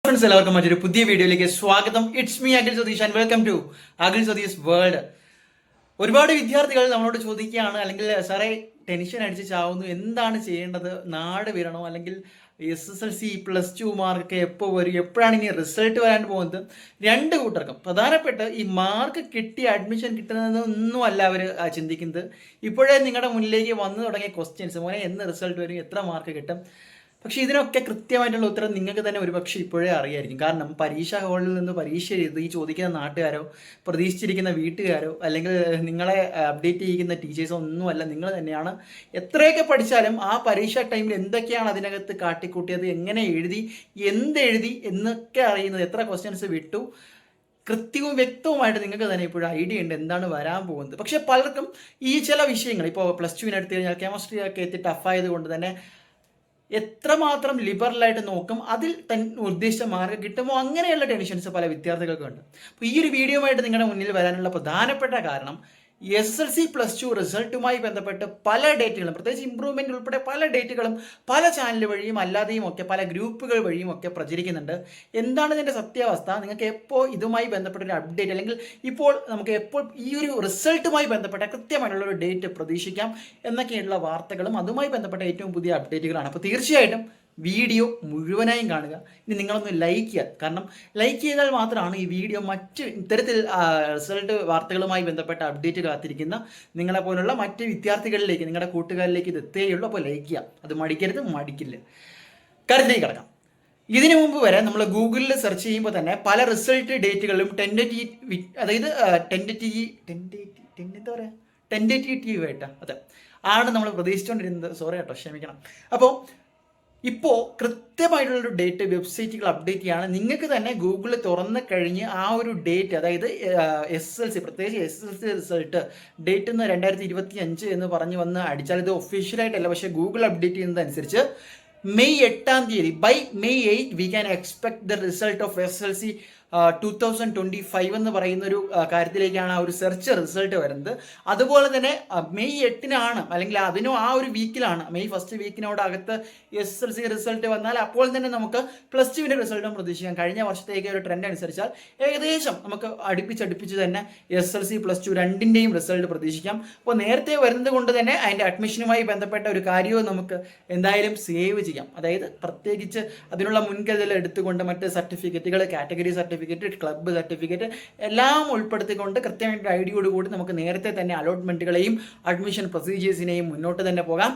Friends എല്ലാവർക്കും മറ്റൊരു പുതിയ വീഡിയോയിലേക്ക് സ്വാഗതം. It's me Akhil Satheesh and welcome to Akhil Satheesh world. ഒരുപാട് വിദ്യാർത്ഥികൾ നമ്മളോട് ചോദിക്കുകയാണ്, അല്ലെങ്കിൽ സാറേ ടെൻഷൻ അടിച്ച് ചാവുന്നു, എന്താണ് ചെയ്യേണ്ടത്, നാട് വിടണോ, അല്ലെങ്കിൽ SSLC +2 മാർക്ക് എപ്പോൾ വരും, എപ്പോഴാണ് ഇനി റിസൾട്ട് വരാൻ പോകുന്നത്? രണ്ട് കൂട്ടർക്കും പ്രധാനപ്പെട്ട ഈ മാർക്ക് കിട്ടി അഡ്മിഷൻ കിട്ടുന്നതൊന്നും അല്ല അവർ ചിന്തിക്കുന്നത്. ഇപ്പോഴേ നിങ്ങളുടെ മുന്നിലേക്ക് വന്നു തുടങ്ങിയ ക്വസ്റ്റ്യൻസ്, മോനെ എന്ന് റിസൾട്ട് വരും, എത്ര മാർക്ക് കിട്ടും. പക്ഷേ ഇതിനൊക്കെ കൃത്യമായിട്ടുള്ള ഉത്തരം നിങ്ങൾക്ക് തന്നെ ഒരുപക്ഷെ ഇപ്പോഴേ അറിയായിരിക്കും. കാരണം പരീക്ഷാ ഹാളിൽ നിന്ന് പരീക്ഷ എഴുതി ചോദിക്കുന്ന നാട്ടുകാരോ, പ്രതീക്ഷിച്ചിരിക്കുന്ന വീട്ടുകാരോ, അല്ലെങ്കിൽ നിങ്ങളെ അപ്ഡേറ്റ് ചെയ്യുന്ന ടീച്ചേഴ്സോ ഒന്നുമല്ല, നിങ്ങൾ തന്നെയാണ്. എത്രയൊക്കെ പഠിച്ചാലും ആ പരീക്ഷാ ടൈമിൽ എന്തൊക്കെയാണ് അതിനകത്ത് കാട്ടിക്കൂട്ടിയത്, എങ്ങനെ എഴുതി, എന്തെഴുതി എന്നൊക്കെ അറിയുന്നത്, എത്ര ക്വസ്റ്റ്യൻസ് വിട്ടു, കൃത്യവും വ്യക്തവുമായിട്ട് നിങ്ങൾക്ക് തന്നെ ഇപ്പോഴും ഐഡിയ ഉണ്ട് എന്താണ് വരാൻ പോകുന്നത്. പക്ഷേ പലർക്കും ഈ ചില വിഷയങ്ങൾ, ഇപ്പോൾ +2 എടുത്തു കഴിഞ്ഞാൽ കെമിസ്ട്രി ഒക്കെ എത്തി ടഫായത് കൊണ്ട് തന്നെ എത്രമാത്രം ലിബറലായിട്ട് നോക്കും, അതിൽ ഉദ്ദേശിച്ച മാർക്ക് കിട്ടുമോ, അങ്ങനെയുള്ള ടെൻഷൻസ് പല വിദ്യാർത്ഥികൾക്കുണ്ട്. അപ്പോൾ ഈ ഒരു വീഡിയോയുമായിട്ട് നിങ്ങളുടെ മുന്നിൽ വരാനുള്ള പ്രധാനപ്പെട്ട കാരണം SSLC +2 റിസൾട്ടുമായി ബന്ധപ്പെട്ട് പല ഡേറ്റുകളും, പ്രത്യേകിച്ച് ഇംപ്രൂവ്മെൻ്റ് ഉൾപ്പെടെ പല ഡേറ്റുകളും പല ചാനൽ വഴിയും അല്ലാതെയും ഒക്കെ പല ഗ്രൂപ്പുകൾ വഴിയും ഒക്കെ പ്രചരിക്കുന്നുണ്ട്. എന്താണ് ഇതിൻ്റെ സത്യാവസ്ഥ, നിങ്ങൾക്ക് എപ്പോൾ ഇതുമായി ബന്ധപ്പെട്ട ഒരു അപ്ഡേറ്റ്, അല്ലെങ്കിൽ ഇപ്പോൾ നമുക്ക് എപ്പോൾ ഈ ഒരു റിസൾട്ടുമായി ബന്ധപ്പെട്ട കൃത്യമായിട്ടുള്ള ഒരു ഡേറ്റ് പ്രതീക്ഷിക്കാം എന്നൊക്കെയുള്ള വാർത്തകളും അതുമായി ബന്ധപ്പെട്ട ഏറ്റവും പുതിയ അപ്ഡേറ്റുകളാണ്. അപ്പോൾ തീർച്ചയായിട്ടും വീഡിയോ മുഴുവനായും കാണുക. ഇനി നിങ്ങളൊന്ന് ലൈക്ക് ചെയ്യുക, കാരണം ലൈക്ക് ചെയ്താൽ മാത്രമാണ് ഈ വീഡിയോ മറ്റ് ഇത്തരത്തിൽ റിസൾട്ട് വാർത്തകളുമായി ബന്ധപ്പെട്ട അപ്ഡേറ്റ് കാത്തിരിക്കുന്ന നിങ്ങളെപ്പോലുള്ള മറ്റ് വിദ്യാർത്ഥികളിലേക്ക്, നിങ്ങളുടെ കൂട്ടുകാരിലേക്ക് ഇത് എത്തുകയുള്ളൂ. അപ്പോൾ ലൈക്ക് ചെയ്യുക, അത് മടിക്കരുത്, മടിക്കില്ല. കാര്യത്തിലേക്ക് കിടക്കാം. ഇതിനു മുമ്പ് വരെ നമ്മൾ ഗൂഗിളിൽ സെർച്ച് ചെയ്യുമ്പോൾ തന്നെ പല റിസൾട്ട് ഡേറ്റുകളും ടെൻറ്റേറ്റീവ് ആയിട്ടാണ് അതെ ആണ് നമ്മൾ പ്രതീക്ഷിച്ചുകൊണ്ടിരുന്നത്. സോറി കേട്ടോ, ക്ഷമിക്കണം. അപ്പോൾ ഇപ്പോൾ കൃത്യമായിട്ടുള്ളൊരു ഡേറ്റ് വെബ്സൈറ്റുകൾ അപ്ഡേറ്റ് ചെയ്യുകയാണ്. നിങ്ങൾക്ക് തന്നെ ഗൂഗിളിൽ തുറന്ന് കഴിഞ്ഞ് ആ ഒരു ഡേറ്റ്, അതായത് SSLC, പ്രത്യേകിച്ച് SSLC റിസൾട്ട് ഡേറ്റ് എന്ന് 2025 എന്ന് പറഞ്ഞ് വന്ന് അടിച്ചാൽ ഇത് ഒഫീഷ്യലായിട്ടല്ല, പക്ഷേ ഗൂഗിൾ അപ്ഡേറ്റ് ചെയ്യുന്നതനുസരിച്ച് May 8 by May 8 we can expect the result of SSLC 2025 എന്ന് പറയുന്ന ഒരു കാര്യത്തിലേക്കാണ് ആ ഒരു സെർച്ച് റിസൾട്ട് വരുന്നത്. അതുപോലെ തന്നെ May 8 അല്ലെങ്കിൽ അതിനും ആ ഒരു വീക്കിലാണ്, May 1 വീക്കിനോടകത്ത് SSLC റിസൾട്ട് വന്നാൽ അപ്പോൾ തന്നെ നമുക്ക് +2 റിസൾട്ടും പ്രതീക്ഷിക്കാം. കഴിഞ്ഞ വർഷത്തേക്ക് ഒരു ട്രെൻഡ് അനുസരിച്ചാൽ ഏകദേശം നമുക്ക് അടുപ്പിച്ച് തന്നെ SSLC +2 രണ്ടിൻ്റെയും റിസൾട്ട് പ്രതീക്ഷിക്കാം. അപ്പോൾ നേരത്തെ വരുന്നത് കൊണ്ട് തന്നെ അതിൻ്റെ അഡ്മിഷനുമായി ബന്ധപ്പെട്ട ഒരു കാര്യവും നമുക്ക് എന്തായാലും സേവ് ചെയ്യാം. അതായത് പ്രത്യേകിച്ച് അതിനുള്ള മുൻകരുതൽ എടുത്തുകൊണ്ട് മറ്റ് സർട്ടിഫിക്കറ്റുകൾ, കാറ്റഗറി സർട്ടിഫിക്കറ്റ്, ക്ലബ്ബ് സർട്ടിഫിക്കറ്റ് എല്ലാം ഉൾപ്പെടുത്തിക്കൊണ്ട് കൃത്യമായിട്ട് ഐഡിയോട് കൂടി നമുക്ക് നേരത്തെ തന്നെ അലോട്ട്മെൻറ്റുകളെയും അഡ്മിഷൻ പ്രൊസീജിയേഴ്സിനെയും മുന്നോട്ട് തന്നെ പോകാം.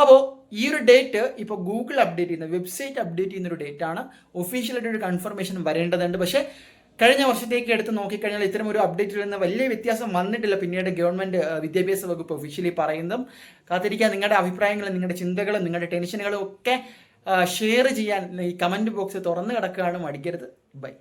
അപ്പോൾ ഈ ഒരു ഡേറ്റ് ഇപ്പോൾ ഗൂഗിൾ അപ്ഡേറ്റ് ചെയ്യുന്ന, വെബ്സൈറ്റ് അപ്ഡേറ്റ് ചെയ്യുന്ന ഒരു ഡേറ്റാണ്. ഒഫീഷ്യലായിട്ടൊരു കൺഫർമേഷൻ വരേണ്ടതുണ്ട്. പക്ഷേ കഴിഞ്ഞ വർഷത്തേക്ക് എടുത്ത് നോക്കിക്കഴിഞ്ഞാൽ ഇത്തരം ഒരു അപ്ഡേറ്റിൽ നിന്ന് വലിയ വ്യത്യാസം വന്നിട്ടില്ല. പിന്നീട് ഗവൺമെൻറ് വിദ്യാഭ്യാസ വകുപ്പ് ഒഫീഷ്യലി പറയുന്നതും കാത്തിരിക്കാൻ. നിങ്ങളുടെ അഭിപ്രായങ്ങളും നിങ്ങളുടെ ചിന്തകളും നിങ്ങളുടെ ടെൻഷനുകളും ഒക്കെ ഷെയർ ചെയ്യാൻ ഈ കമൻറ്റ് ബോക്സ് തുറന്നു കിടക്കുകയാണ്. മടിക്കരുത്. ബൈ.